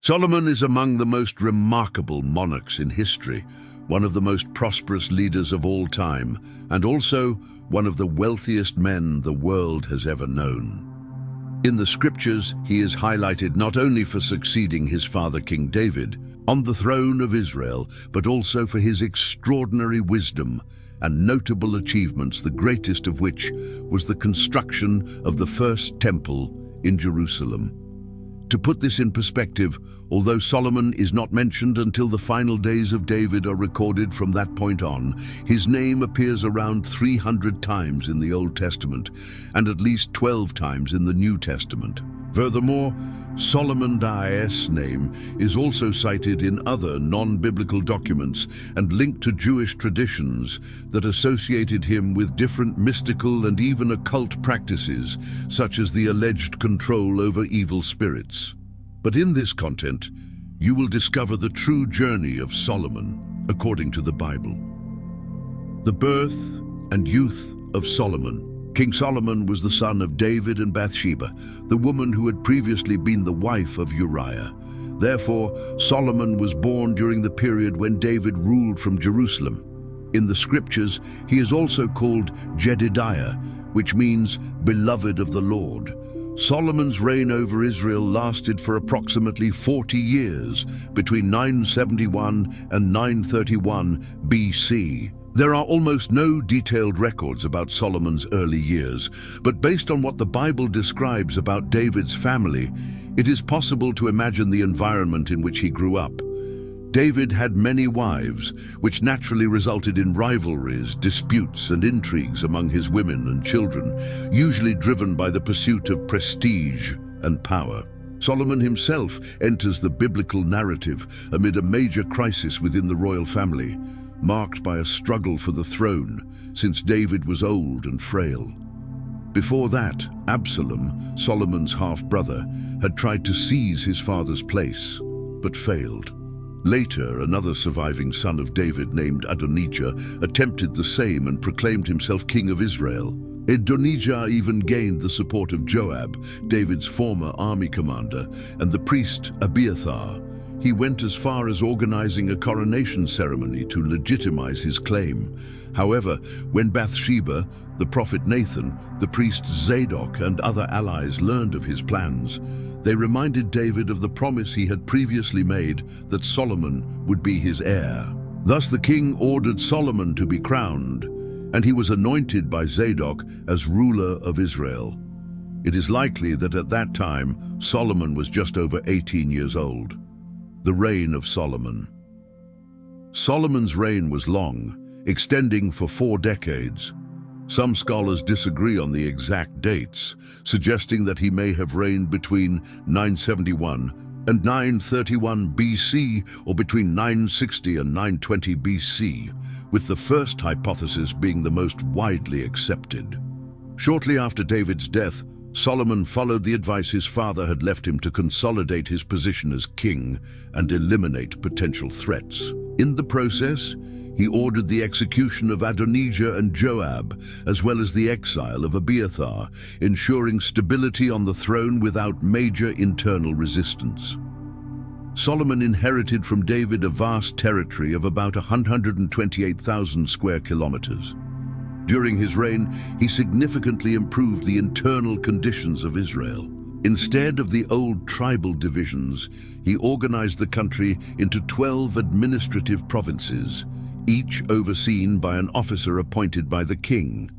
Solomon is among the most remarkable monarchs in history, one of the most prosperous leaders of all time, and also one of the wealthiest men the world has ever known. In the scriptures, he is highlighted not only for succeeding his father King David on the throne of Israel, but also for his extraordinary wisdom and notable achievements, the greatest of which was the construction of the first temple in Jerusalem. To put this in perspective, although Solomon is not mentioned until the final days of David are recorded from that point on, his name appears around 300 times in the Old Testament and at least 12 times in the New Testament. Furthermore, Solomon's name is also cited in other non-biblical documents and linked to Jewish traditions that associated him with different mystical and even occult practices, such as the alleged control over evil spirits. But in this content, you will discover the true journey of Solomon according to the Bible. The birth and youth of Solomon. King Solomon was the son of David and Bathsheba, the woman who had previously been the wife of Uriah. Therefore, Solomon was born during the period when David ruled from Jerusalem. In the scriptures, he is also called Jedidiah, which means beloved of the Lord. Solomon's reign over Israel lasted for approximately 40 years, between 971 and 931 BC. There are almost no detailed records about Solomon's early years, but based on what the Bible describes about David's family, it is possible to imagine the environment in which he grew up. David had many wives, which naturally resulted in rivalries, disputes, and intrigues among his women and children, usually driven by the pursuit of prestige and power. Solomon himself enters the biblical narrative amid a major crisis within the royal family, marked by a struggle for the throne, since David was old and frail. Before that, Absalom, Solomon's half-brother, had tried to seize his father's place, but failed. Later, another surviving son of David named Adonijah attempted the same and proclaimed himself king of Israel. Adonijah even gained the support of Joab, David's former army commander, and the priest Abiathar. He went as far as organizing a coronation ceremony to legitimize his claim. However, when Bathsheba, the prophet Nathan, the priest Zadok, and other allies learned of his plans, they reminded David of the promise he had previously made that Solomon would be his heir. Thus the king ordered Solomon to be crowned, and he was anointed by Zadok as ruler of Israel. It is likely that at that time, Solomon was just over 18 years old. The reign of Solomon. Solomon's reign was long, extending for 4 decades. Some scholars disagree on the exact dates, suggesting that he may have reigned between 971 and 931 BC or between 960 and 920 BC, with the first hypothesis being the most widely accepted. Shortly after David's death, Solomon followed the advice his father had left him to consolidate his position as king and eliminate potential threats. In the process, he ordered the execution of Adonijah and Joab, as well as the exile of Abiathar, ensuring stability on the throne without major internal resistance. Solomon inherited from David a vast territory of about 128,000 square kilometers. During his reign, he significantly improved the internal conditions of Israel. Instead of the old tribal divisions, he organized the country into 12 administrative provinces, each overseen by an officer appointed by the king.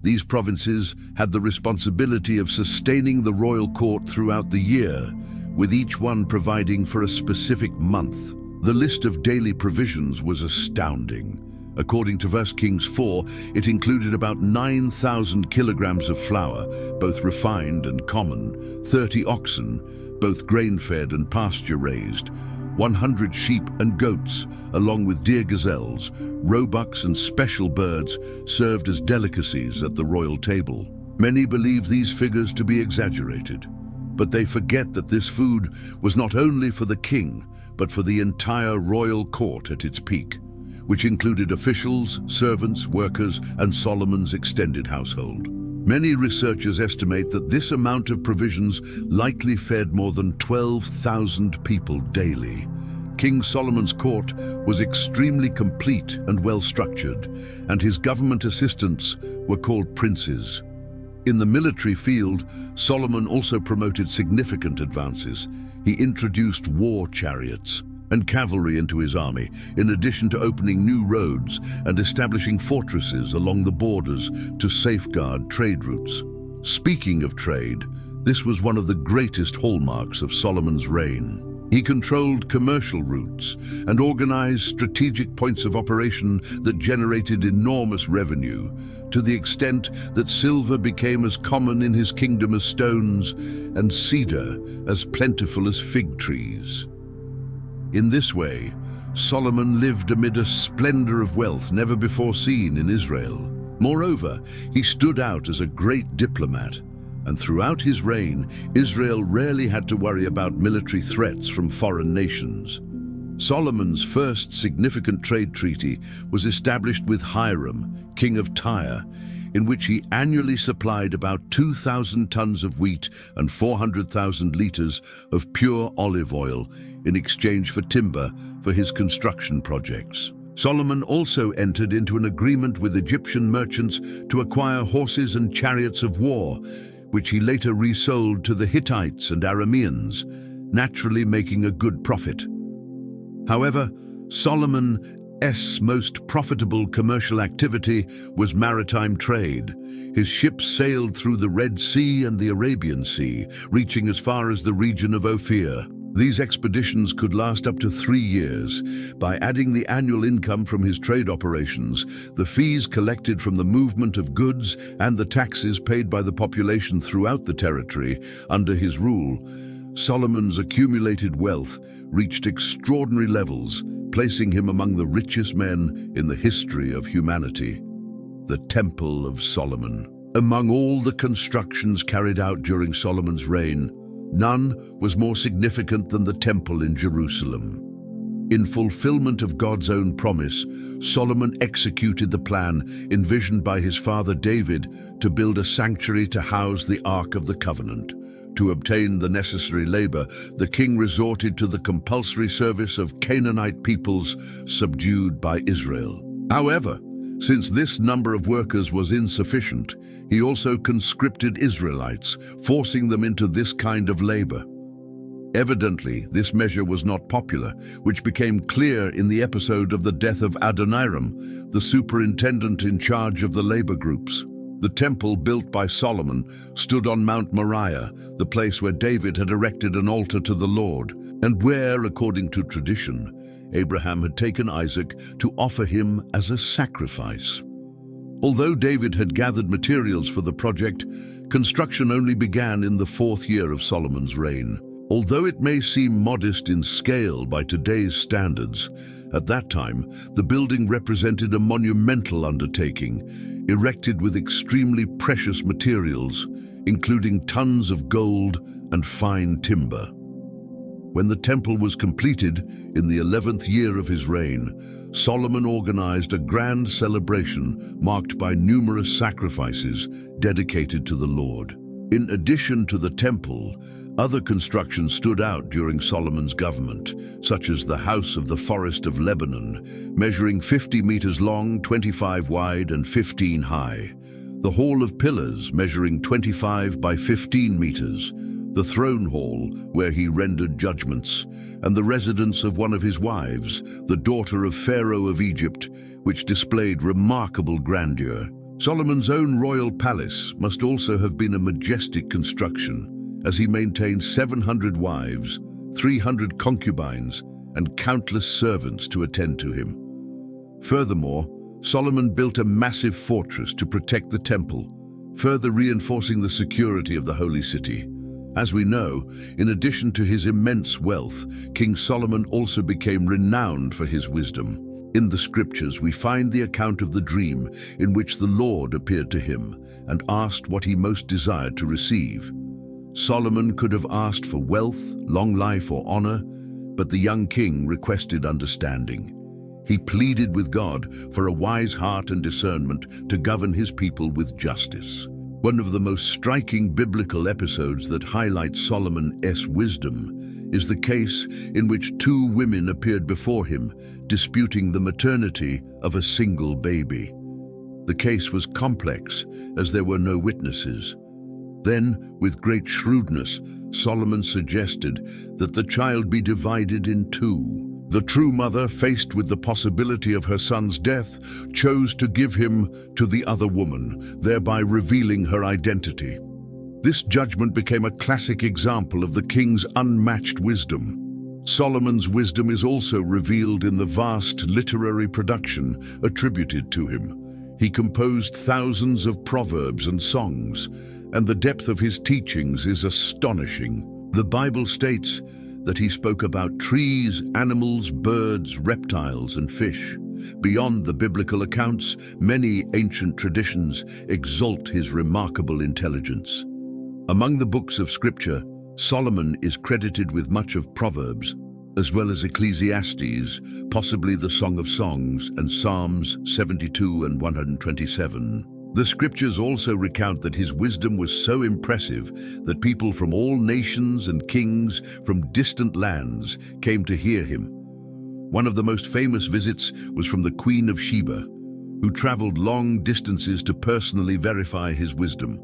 These provinces had the responsibility of sustaining the royal court throughout the year, with each one providing for a specific month. The list of daily provisions was astounding. According to 1 Kings 4, it included about 9,000 kilograms of flour, both refined and common, 30 oxen, both grain-fed and pasture-raised, 100 sheep and goats, along with deer gazelles, roebucks and special birds served as delicacies at the royal table. Many believe these figures to be exaggerated, but they forget that this food was not only for the king, but for the entire royal court at its peak, which included officials, servants, workers, and Solomon's extended household. Many researchers estimate that this amount of provisions likely fed more than 12,000 people daily. King Solomon's court was extremely complete and well-structured, and his government assistants were called princes. In the military field, Solomon also promoted significant advances. He introduced war chariots and cavalry into his army, in addition to opening new roads and establishing fortresses along the borders to safeguard trade routes. Speaking of trade, this was one of the greatest hallmarks of Solomon's reign. He controlled commercial routes and organized strategic points of operation that generated enormous revenue, to the extent that silver became as common in his kingdom as stones, and cedar as plentiful as fig trees. In this way, Solomon lived amid a splendor of wealth never before seen in Israel. Moreover, he stood out as a great diplomat, and throughout his reign, Israel rarely had to worry about military threats from foreign nations. Solomon's first significant trade treaty was established with Hiram, king of Tyre, in which he annually supplied about 2,000 tons of wheat and 400,000 liters of pure olive oil in exchange for timber for his construction projects. Solomon also entered into an agreement with Egyptian merchants to acquire horses and chariots of war, which he later resold to the Hittites and Arameans, naturally making a good profit. However, Solomon's most profitable commercial activity was maritime trade. His ships sailed through the Red Sea and the Arabian Sea, reaching as far as the region of Ophir. These expeditions could last up to 3 years. By adding the annual income from his trade operations, the fees collected from the movement of goods, and the taxes paid by the population throughout the territory under his rule, Solomon's accumulated wealth reached extraordinary levels, placing him among the richest men in the history of humanity. The Temple of Solomon. Among all the constructions carried out during Solomon's reign, none was more significant than the temple in Jerusalem. In fulfillment of God's own promise, Solomon executed the plan envisioned by his father David to build a sanctuary to house the Ark of the Covenant. To obtain the necessary labor, the king resorted to the compulsory service of Canaanite peoples subdued by Israel. However, since this number of workers was insufficient, he also conscripted Israelites, forcing them into this kind of labor. Evidently, this measure was not popular, which became clear in the episode of the death of Adoniram, the superintendent in charge of the labor groups. The temple built by Solomon stood on Mount Moriah, the place where David had erected an altar to the Lord, and where, according to tradition, Abraham had taken Isaac to offer him as a sacrifice. Although David had gathered materials for the project, construction only began in the 4th year of Solomon's reign. Although it may seem modest in scale by today's standards, at that time the building represented a monumental undertaking, erected with extremely precious materials, including tons of gold and fine timber. When the temple was completed in the 11th year of his reign, Solomon organized a grand celebration marked by numerous sacrifices dedicated to the Lord. In addition to the temple, other constructions stood out during Solomon's government, such as the House of the Forest of Lebanon, measuring 50 meters long, 25 wide, and 15 high. The Hall of Pillars, measuring 25 by 15 meters, the throne hall, where he rendered judgments, and the residence of one of his wives, the daughter of Pharaoh of Egypt, which displayed remarkable grandeur. Solomon's own royal palace must also have been a majestic construction, as he maintained 700 wives, 300 concubines, and countless servants to attend to him. Furthermore, Solomon built a massive fortress to protect the temple, further reinforcing the security of the holy city. As we know, in addition to his immense wealth, King Solomon also became renowned for his wisdom. In the scriptures, we find the account of the dream in which the Lord appeared to him and asked what he most desired to receive. Solomon could have asked for wealth, long life, or honor, but the young king requested understanding. He pleaded with God for a wise heart and discernment to govern his people with justice. One of the most striking biblical episodes that highlight Solomon's wisdom is the case in which two women appeared before him, disputing the maternity of a single baby. The case was complex, as there were no witnesses. Then, with great shrewdness, Solomon suggested that the child be divided in two. The true mother, faced with the possibility of her son's death, chose to give him to the other woman, thereby revealing her identity. This judgment became a classic example of the king's unmatched wisdom. Solomon's wisdom is also revealed in the vast literary production attributed to him. He composed thousands of proverbs and songs, and the depth of his teachings is astonishing. The Bible states that he spoke about trees, animals, birds, reptiles, and fish. Beyond the biblical accounts, many ancient traditions exalt his remarkable intelligence. Among the books of Scripture, Solomon is credited with much of Proverbs, as well as Ecclesiastes, possibly the Song of Songs, and Psalms 72 and 127. The scriptures also recount that his wisdom was so impressive that people from all nations and kings from distant lands came to hear him. One of the most famous visits was from the Queen of Sheba, who traveled long distances to personally verify his wisdom.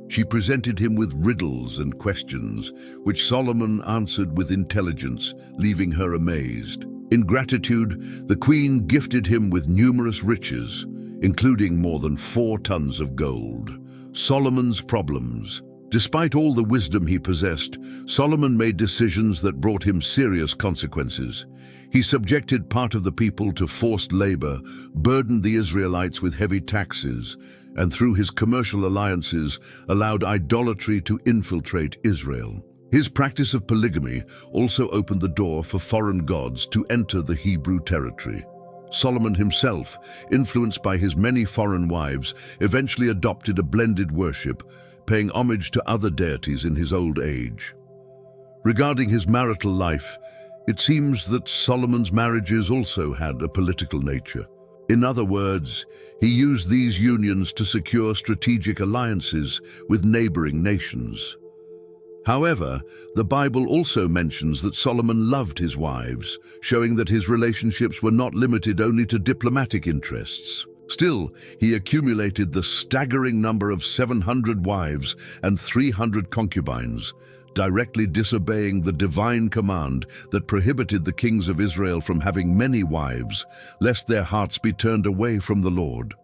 She presented him with riddles and questions, which Solomon answered with intelligence, leaving her amazed. In gratitude, the queen gifted him with numerous riches, including more than 4 tons of gold. Solomon's problems. Despite all the wisdom he possessed, Solomon made decisions that brought him serious consequences. He subjected part of the people to forced labor, burdened the Israelites with heavy taxes, and through his commercial alliances allowed idolatry to infiltrate Israel. His practice of polygamy also opened the door for foreign gods to enter the Hebrew territory. Solomon himself, influenced by his many foreign wives, eventually adopted a blended worship, paying homage to other deities in his old age. Regarding his marital life, it seems that Solomon's marriages also had a political nature. In other words, he used these unions to secure strategic alliances with neighboring nations. However, the Bible also mentions that Solomon loved his wives, showing that his relationships were not limited only to diplomatic interests. Still, he accumulated the staggering number of 700 wives and 300 concubines, directly disobeying the divine command that prohibited the kings of Israel from having many wives, lest their hearts be turned away from the Lord.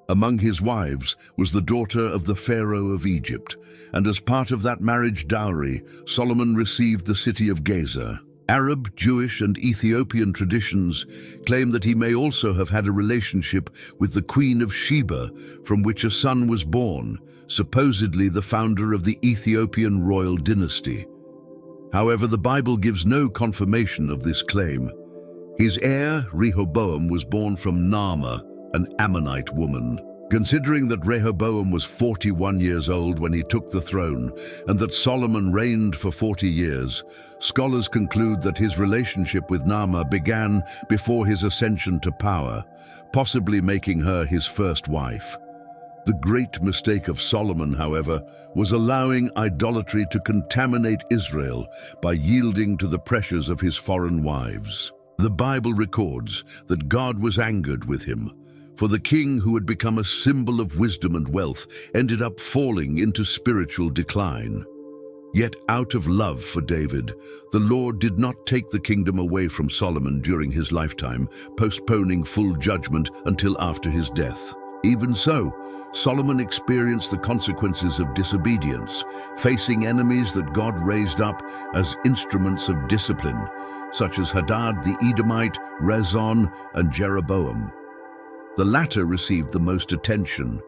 Among his wives was the daughter of the Pharaoh of Egypt, and as part of that marriage dowry, Solomon received the city of Gaza. Arab, Jewish, and Ethiopian traditions claim that he may also have had a relationship with the Queen of Sheba, from which a son was born, supposedly the founder of the Ethiopian royal dynasty. However, the Bible gives no confirmation of this claim. His heir, Rehoboam, was born from Naamah, an Ammonite woman. Considering that Rehoboam was 41 years old when he took the throne, and that Solomon reigned for 40 years, scholars conclude that his relationship with Naamah began before his ascension to power, possibly making her his first wife. The great mistake of Solomon, however, was allowing idolatry to contaminate Israel by yielding to the pressures of his foreign wives. The Bible records that God was angered with him, for the king, who had become a symbol of wisdom and wealth, ended up falling into spiritual decline. Yet out of love for David, the Lord did not take the kingdom away from Solomon during his lifetime, postponing full judgment until after his death. Even so, Solomon experienced the consequences of disobedience, facing enemies that God raised up as instruments of discipline, such as Hadad the Edomite, Rezon, and Jeroboam. The latter received the most attention.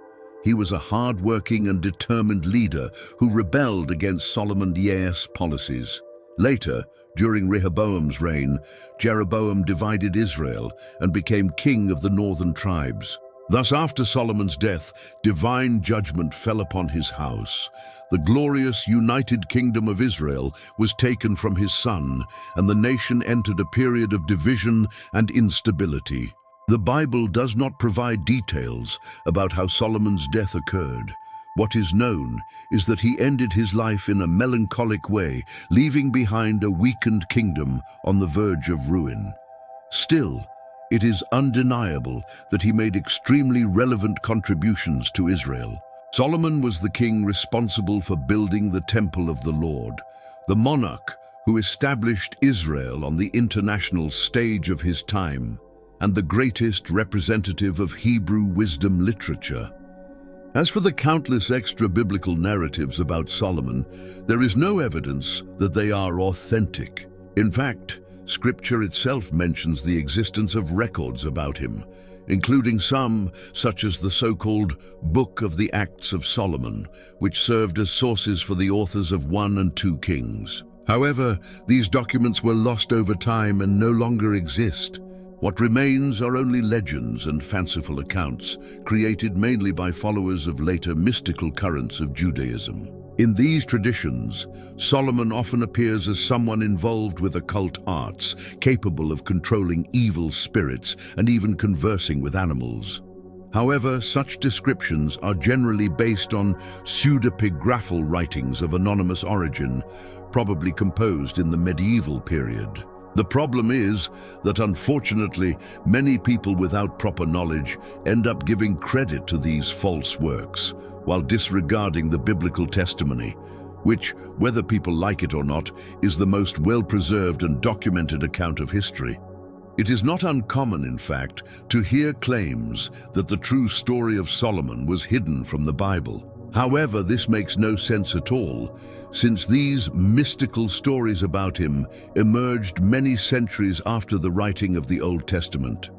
He was a hard-working and determined leader who rebelled against Solomon's policies. Later, during Rehoboam's reign, Jeroboam divided Israel and became king of the northern tribes. Thus, after Solomon's death, divine judgment fell upon his house. The glorious united kingdom of Israel was taken from his son, and the nation entered a period of division and instability. The Bible does not provide details about how Solomon's death occurred. What is known is that he ended his life in a melancholic way, leaving behind a weakened kingdom on the verge of ruin. Still, it is undeniable that he made extremely relevant contributions to Israel. Solomon was the king responsible for building the temple of the Lord, the monarch who established Israel on the international stage of his time, and the greatest representative of Hebrew wisdom literature. As for the countless extra-biblical narratives about Solomon, there is no evidence that they are authentic. In fact, Scripture itself mentions the existence of records about him, including some, such as the so-called Book of the Acts of Solomon, which served as sources for the authors of 1 and 2 Kings. However, these documents were lost over time and no longer exist. What remains are only legends and fanciful accounts, created mainly by followers of later mystical currents of Judaism. In these traditions, Solomon often appears as someone involved with occult arts, capable of controlling evil spirits and even conversing with animals. However, such descriptions are generally based on pseudepigraphal writings of anonymous origin, probably composed in the medieval period. The problem is that, unfortunately, many people without proper knowledge end up giving credit to these false works, while disregarding the biblical testimony, which, whether people like it or not, is the most well-preserved and documented account of history. It is not uncommon, in fact, to hear claims that the true story of Solomon was hidden from the Bible. However, this makes no sense at all, since these mystical stories about him emerged many centuries after the writing of the Old Testament.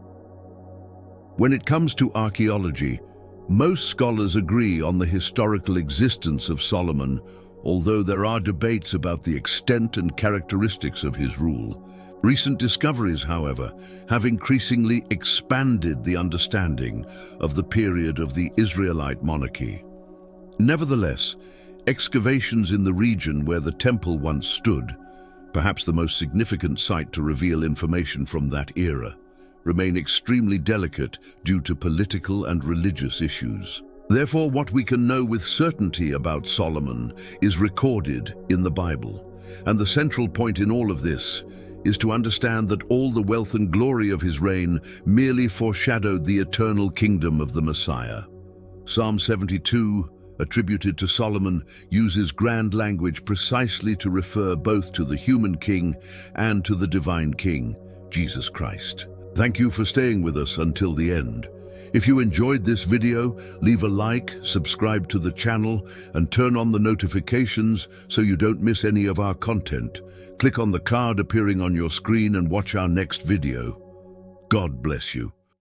When it comes to archaeology, most scholars agree on the historical existence of Solomon, although there are debates about the extent and characteristics of his rule. Recent discoveries, however, have increasingly expanded the understanding of the period of the Israelite monarchy. Nevertheless, excavations in the region where the temple once stood, perhaps the most significant site to reveal information from that era, remain extremely delicate due to political and religious issues. Therefore, what we can know with certainty about Solomon is recorded in the Bible, and the central point in all of this is to understand that all the wealth and glory of his reign merely foreshadowed the eternal kingdom of the Messiah. Psalm 72, attributed to Solomon, uses grand language precisely to refer both to the human king and to the divine king, Jesus Christ. Thank you for staying with us until the end. If you enjoyed this video, leave a like, subscribe to the channel, and turn on the notifications so you don't miss any of our content. Click on the card appearing on your screen and watch our next video. God bless you.